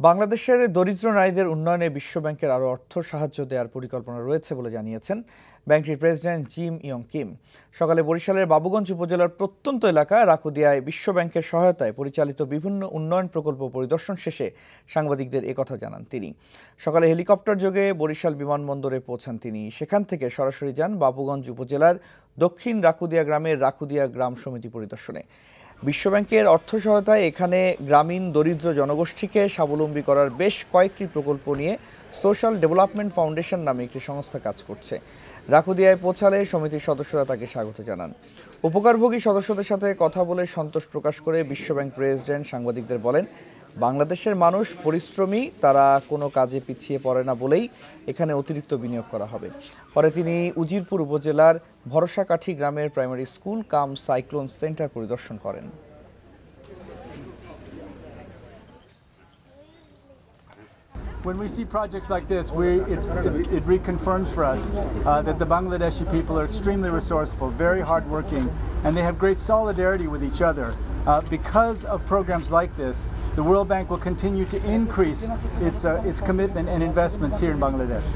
বাংলাদেশের দরিদ্র নারীদের উন্নয়নে বিশ্বব্যাংকের আরও অর্থ সাহায্য দেওয়ার পরিকল্পনা রয়েছে বলে জানিয়েছেন ব্যাংকটির প্রেসিডেন্ট জিম ইয়ং কিম। সকালে বরিশালের বাবুগঞ্জ উপজেলার প্রত্যন্ত এলাকা রাকুদিয়ায় বিশ্বব্যাংকের সহায়তায় পরিচালিত বিভিন্ন উন্নয়ন প্রকল্প পরিদর্শন শেষে সাংবাদিকদের একথা জানান তিনি। সকালে হেলিকপ্টার যোগে বরিশাল বিমানবন্দরে পৌঁছান তিনি। সেখান থেকে সরাসরি যান বাবুগঞ্জ উপজেলার দক্ষিণ রাকুদিয়া গ্রামের রাকুদিয়া গ্রাম সমিতি পরিদর্শনে। বিশ্বব্যাংকের অর্থ সহায়তায় এখানে গ্রামীণ দরিদ্র জনগোষ্ঠীকে স্বাবলম্বী করার বেশ কয়েকটি প্রকল্প নিয়ে সোশ্যাল ডেভেলপমেন্ট ফাউন্ডেশন নামে একটি সংস্থা কাজ করছে। রাকুদিয়ায় পৌঁছালে সমিতির সদস্যরা তাকে স্বাগত জানান। উপকারভোগী সদস্যদের সাথে কথা বলে সন্তোষ প্রকাশ করে বিশ্বব্যাংক প্রেসিডেন্ট সাংবাদিকদের বলেন, বাংলাদেশের মানুষ পরিশ্রমী, তারা কোনো কাজে পিছিয়ে পড়ে না বলেই এখানে অতিরিক্ত বিনিয়োগ করা হবে। পরে তিনি উজিরপুর উপজেলার ভরসাকাঠি গ্রামের primary school cum cyclone centre পরিদর্শন করেন। When we see projects like this, it reconfirms for us that the Bangladeshi people are extremely resourceful, very hardworking, and they have great solidarity with each other. Because of programs like this, the World Bank will continue to increase its commitment and investments here in Bangladesh.